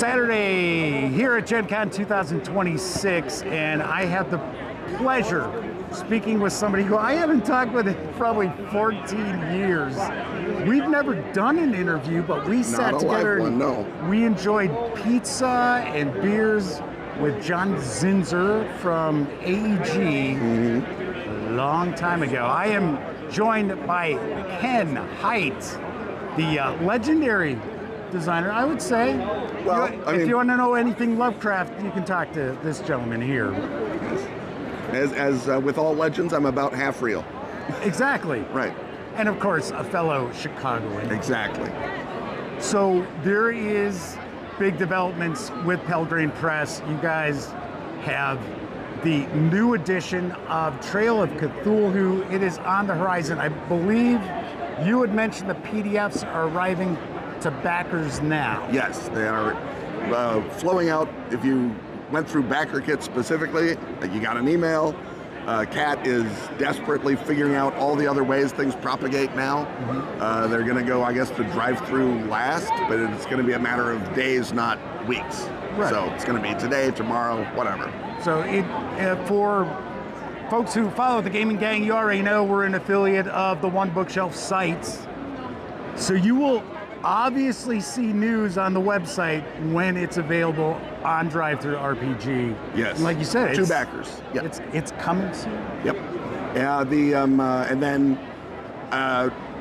Saturday here at Gen Con 2026, and I have the pleasure speaking with somebody who I haven't talked with in probably 14 years. We've never done an interview, but we sat together and we enjoyed pizza and beers with John Zinzer from AEG a long time ago. I am joined by Ken Hite, the legendary designer, I would say. Well, if you want to know anything Lovecraft, you can talk to this gentleman here. As with all legends, I'm about half real. Exactly. Right. And of course, a fellow Chicagoan. Exactly. So there is big developments with Pelgrane Press. You guys have the new edition of Trail of Cthulhu. It is on the horizon. I believe you had mentioned the PDFs are arriving to backers now. Yes, they are flowing out. If you went through backer kits specifically, you got an email. Kat is desperately figuring out all the other ways things propagate now. They're going to go, I guess, to drive-through last, but it's going to be a matter of days, not weeks. Right. So it's going to be today, tomorrow, whatever. So for folks who follow the Gaming Gang, you already know we're an affiliate of the One Bookshelf sites. So you will obviously see news on the website when it's available on Drive-Thru RPG. Yes. And like you said, two backers. Yep. It's coming soon. Yep. And then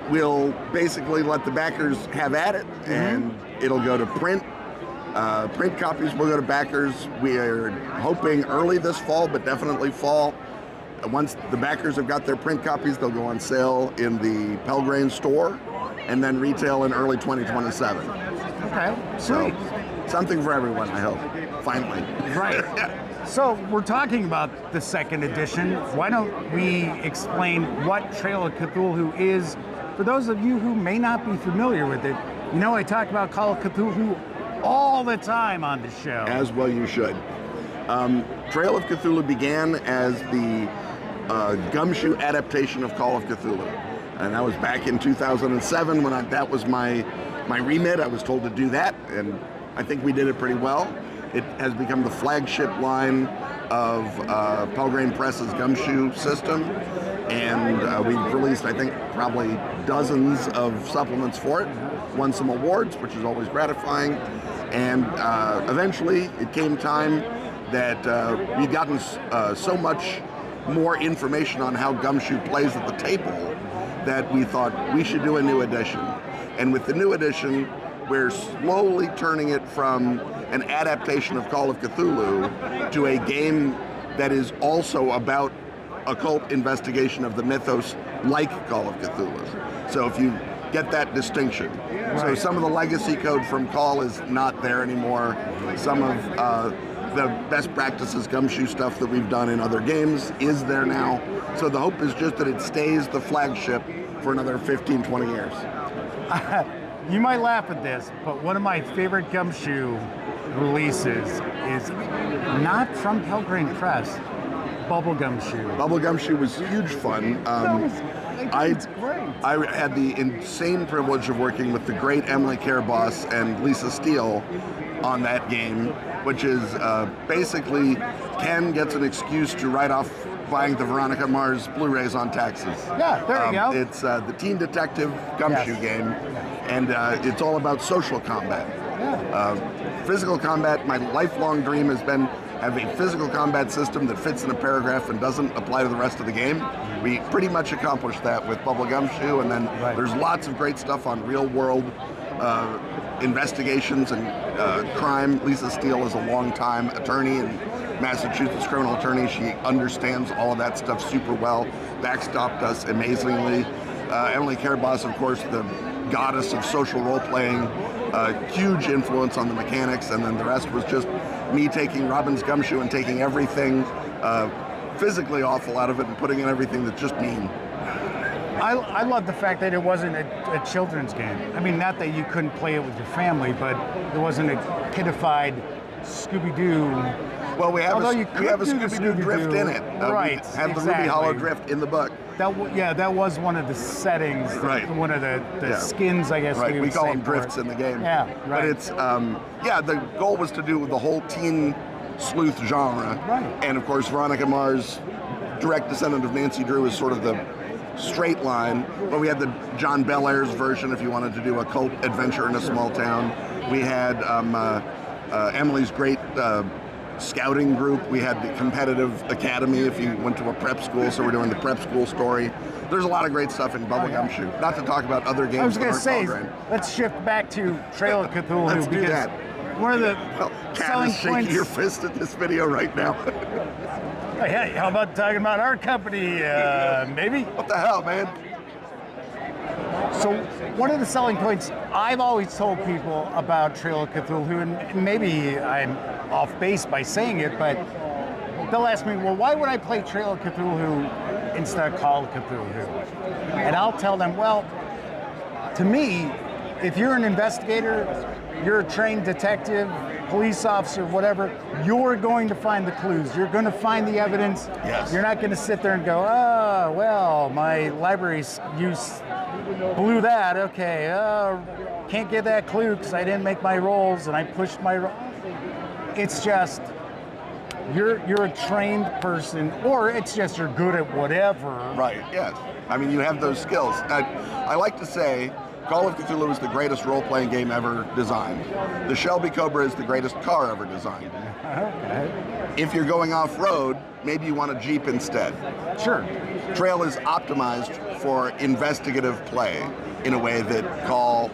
we'll basically let the backers have at it, and it'll go to print. Print copies will go to backers. We are hoping early this fall, but definitely fall. Once the backers have got their print copies, they'll go on sale in the Pelgrane store, and then retail in early 2027. Okay, sweet. So, something for everyone, I hope, finally. Right. So we're talking about the second edition. Why don't we explain what Trail of Cthulhu is for those of you who may not be familiar with it? You know, I talk about Call of Cthulhu all the time on the show. As well you should. Trail of Cthulhu began as the gumshoe adaptation of Call of Cthulhu. And that was back in 2007 when that was my remit. I was told to do that, and I think we did it pretty well. It has become the flagship line of Pelgrane Press's gumshoe system, and we've released, I think, probably dozens of supplements for it, won some awards, which is always gratifying, and eventually it came time that we'd gotten so much more information on how gumshoe plays at the table that we thought we should do a new edition. And with the new edition, we're slowly turning it from an adaptation of Call of Cthulhu to a game that is also about occult investigation of the mythos like Call of Cthulhu. So if you get that distinction. Right. So some of the legacy code from Call is not there anymore. Some of the best practices gumshoe stuff that we've done in other games is there now. So the hope is just that it stays the flagship for another 15, 20 years. You might laugh at this, but one of my favorite gumshoe releases is not from Pelgrane Press, Bubble Gumshoe. Bubble Gumshoe was huge fun. It's great. I had the insane privilege of working with the great Emily Careboss and Lisa Steele on that game, which is basically Ken gets an excuse to write off buying the Veronica Mars Blu-rays on taxes. Yeah, there you go. It's the Teen Detective Gumshoe game, and it's all about social combat. Yeah. Physical combat, my lifelong dream has been have a physical combat system that fits in a paragraph and doesn't apply to the rest of the game. We pretty much accomplished that with Bubble Gumshoe, and then there's lots of great stuff on real-world investigations and crime. Lisa Steele is a long-time attorney and Massachusetts criminal attorney. She understands all of that stuff super well, backstopped us amazingly. Emily Careboss, of course, the goddess of social role-playing, huge influence on the mechanics, and then the rest was just me taking Robin's Gumshoe and taking everything physically awful out of it and putting in everything that's just mean. I love the fact that it wasn't a children's game. I mean, not that you couldn't play it with your family, but there wasn't a kiddified Scooby-Doo. Well, we have a Scooby-Doo drift in it. Right, We have the Ruby Hollow drift in the book. that was one of the settings, Right. one of the skins, I guess. Right, we call them for drifts it. in the game. Yeah, right. But it's, the goal was to do the whole teen sleuth genre. Right. And of course, Veronica Mars, direct descendant of Nancy Drew, is sort of the straight line. But we had the John Belair's version if you wanted to do a cult adventure in a small town. We had Emily's great scouting group. We had the competitive academy if you went to a prep school, so we're doing the prep school story. There's a lot of great stuff in Bubblegum Shoe. Not to talk about other games. I was going to say, let's shift back to Trail of Cthulhu. Let's do that. One of the Kat selling is shaking points. your fist at this video right now. Hey, how about talking about our company, maybe? What the hell, man? So one of the selling points I've always told people about Trail of Cthulhu, and maybe I'm off base by saying it, but they'll ask me, well, why would I play Trail of Cthulhu instead of Call of Cthulhu? And I'll tell them, well, to me, if you're an investigator, you're a trained detective, police officer, whatever, you're going to find the clues. You're going to find the evidence. Yes. You're not going to sit there and go, oh, well, my library use blew that. Okay, can't get that clue because I didn't make my rolls and I pushed my. It's just you're a trained person, or it's just you're good at whatever. Right. Yes. I mean, you have those skills. I like to say, Call of Cthulhu is the greatest role-playing game ever designed. The Shelby Cobra is the greatest car ever designed. Okay. If you're going off-road, maybe you want a Jeep instead. Sure. Trail is optimized for investigative play in a way that Call,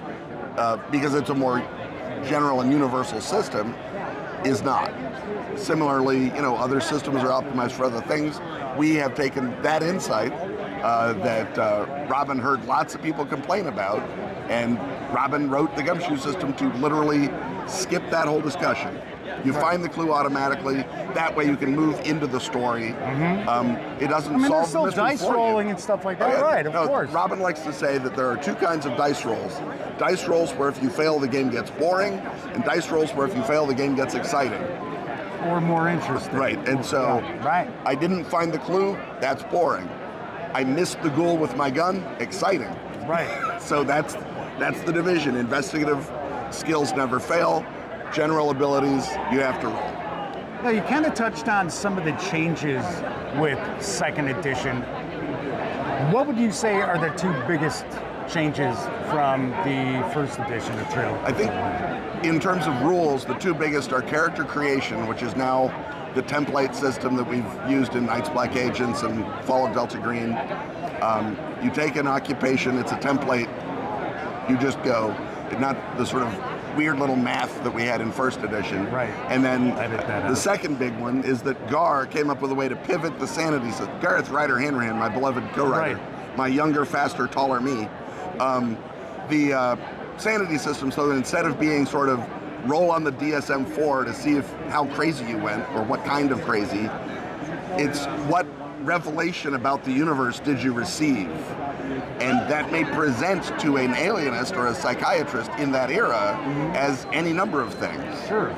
because it's a more general and universal system, is not. Similarly, other systems are optimized for other things. We have taken that insight that Robin heard lots of people complain about, and Robin wrote the Gumshoe system to literally skip that whole discussion. You find the clue automatically. That way you can move into the story. It doesn't solve there's still the mystery dice for rolling you. and stuff like that. Oh, yeah. Right, of course. Robin likes to say that there are two kinds of dice rolls. Dice rolls where if you fail, the game gets boring, and dice rolls where if you fail, the game gets exciting. Or more interesting. Right, and so right. I didn't find the clue, that's boring. I missed the ghoul with my gun, exciting. Right. So that's the division. Investigative skills never fail. General abilities, you have to roll. Now, you kind of touched on some of the changes with second edition. What would you say are the two biggest changes from the first edition of Trail? I think in terms of rules, the two biggest are character creation, which is now the template system that we've used in Night's Black Agents and Fall of Delta Green. You take an occupation, it's a template, you just go, not the sort of weird little math that we had in first edition. Right. And then the second big one is that Gar came up with a way to pivot the sanity system. Gareth Ryder Hanrahan, my beloved co-writer, my younger, faster, taller me, the sanity system, so that instead of being sort of roll on the DSM-4 to see how crazy you went or what kind of crazy, it's what revelation about the universe did you receive? And that may present to an alienist or a psychiatrist in that era as any number of things. Sure.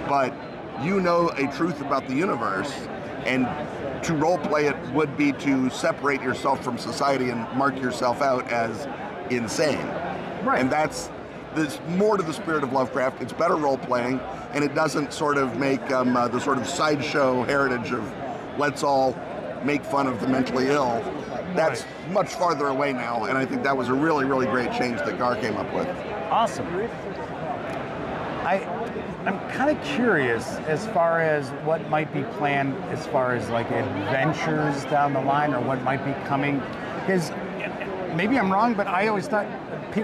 But you know a truth about the universe, and to role play it would be to separate yourself from society and mark yourself out as insane. Right. And there's more to the spirit of Lovecraft. It's better role playing, and it doesn't sort of make the sort of sideshow heritage of let's all make fun of the mentally ill. That's much farther away now, and I think that was a really, really great change that Gar came up with. Awesome. I'm kind of curious as far as what might be planned as far as like adventures down the line or what might be coming. Because maybe I'm wrong, but I always thought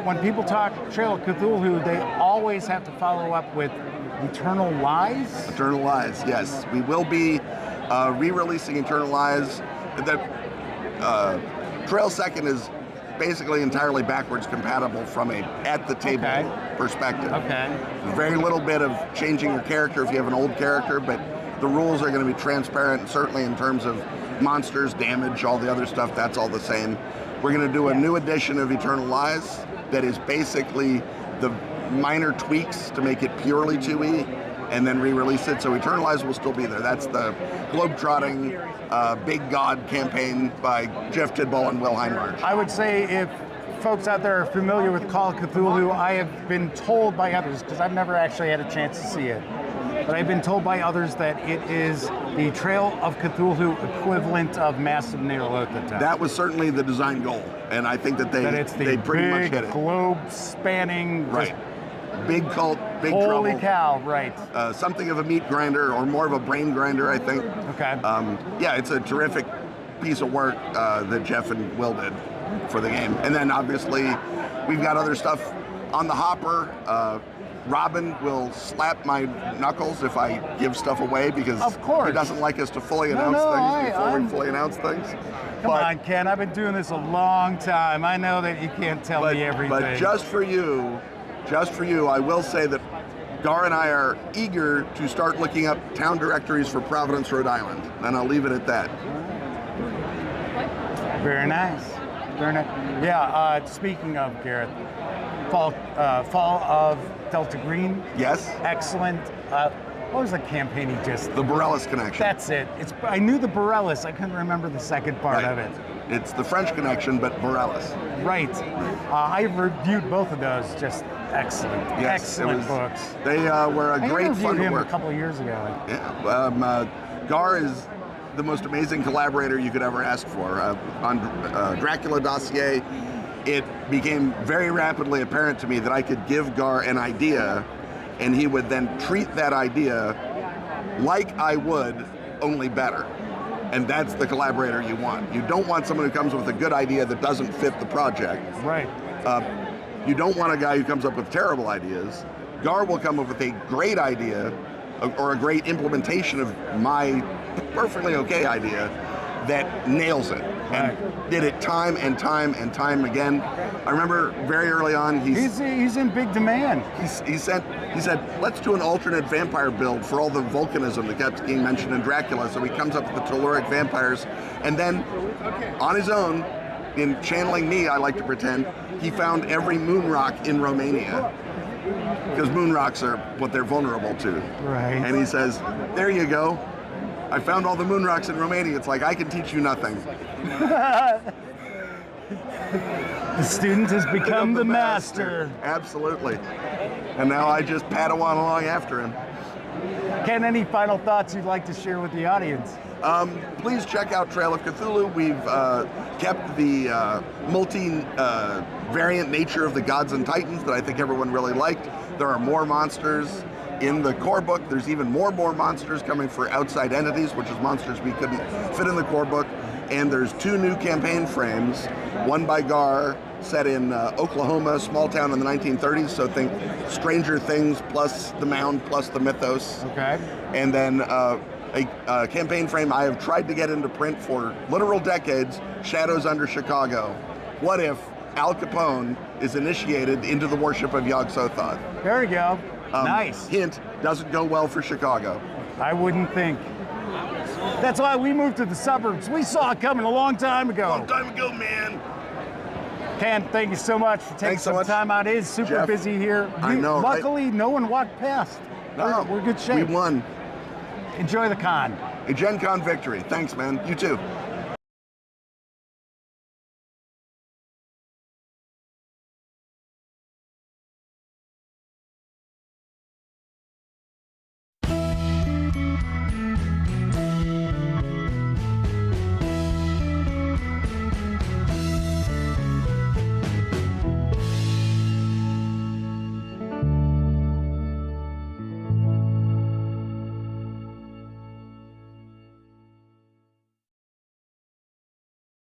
when people talk Trail of Cthulhu, they always have to follow up with Eternal Lies? Eternal Lies, yes. We will be re-releasing Eternal Lies. Trail Second is basically entirely backwards compatible from a at-the-table perspective. Okay. Very little bit of changing your character if you have an old character, but the rules are going to be transparent, certainly in terms of monsters, damage, all the other stuff, that's all the same. We're going to do a new edition of Eternal Lies that is basically the minor tweaks to make it purely 2E and then re-release it. So Eternalize will still be there. That's the globe-trotting Big God campaign by Jeff Tidball and Will Heinmarch. I would say if folks out there are familiar with Call of Cthulhu, I have been told by others, because I've never actually had a chance to see it, but I've been told by others that it is the Trail of Cthulhu equivalent of Massive Nyarlathotep. That was certainly the design goal, and I think that they pretty much hit it. Globe-spanning, right? Big cult, big holy trouble. Holy cow! Right. Something of a meat grinder, or more of a brain grinder, I think. Okay. Yeah, it's a terrific piece of work that Jeff and Will did for the game, and then obviously we've got other stuff on the hopper. Robin will slap my knuckles if I give stuff away, because of course he doesn't like us to fully announce things before we fully announce things. Come on, Ken, I've been doing this a long time. I know that you can't tell me everything. But just for you, I will say that Gar and I are eager to start looking up town directories for Providence, Rhode Island, and I'll leave it at that. Very nice. Very nice. Yeah, speaking of, Gareth, Fall of Delta Green. Yes. Excellent. What was the campaign he just... The Borellis Connection. That's it. I knew the Borellis. I couldn't remember the second part of it. It's the French Connection, but Borellis. Right. I reviewed both of those. Just excellent. Yes, excellent books. They were a great fun to him work. A couple of years ago. Yeah. Gar is the most amazing collaborator you could ever ask for. On Dracula Dossier, it became very rapidly apparent to me that I could give Gar an idea, and he would then treat that idea like I would, only better. And that's the collaborator you want. You don't want someone who comes with a good idea that doesn't fit the project. Right. You don't want a guy who comes up with terrible ideas. Gar will come up with a great idea, or a great implementation of my perfectly okay idea that nails it. And did it time and time and time again. I remember very early on, he's in big demand. He said, let's do an alternate vampire build for all the volcanism that kept being mentioned in Dracula. So he comes up with the telluric vampires, and then on his own, in channeling me, I like to pretend, he found every moon rock in Romania, because moon rocks are what they're vulnerable to. Right. And he says, there you go. I found all the moon rocks in Romania. It's like, I can teach you nothing. The student has become the master. Absolutely. And now I just Padawan along after him. Ken, any final thoughts you'd like to share with the audience? Please check out Trail of Cthulhu. We've kept the multi-variant nature of the gods and titans that I think everyone really liked. There are more monsters in the core book. There's even more monsters coming for outside entities, which is monsters we couldn't fit in the core book. And there's 2 new campaign frames, one by Gar, set in Oklahoma, small town in the 1930s, so think Stranger Things plus the Mound plus the mythos. Okay. And then a campaign frame I have tried to get into print for literal decades, Shadows Under Chicago. What if Al Capone is initiated into the worship of Yog-Sothoth? There you go. Nice. Hint, doesn't go well for Chicago. I wouldn't think. That's why we moved to the suburbs. We saw it coming a long time ago. Long time ago, man. Ken, thank you so much for taking some time out. It is super Jeff, busy here. I know, luckily, no one walked past. No, we're good shape. We won. Enjoy the con. A Gen Con victory. Thanks, man. You too.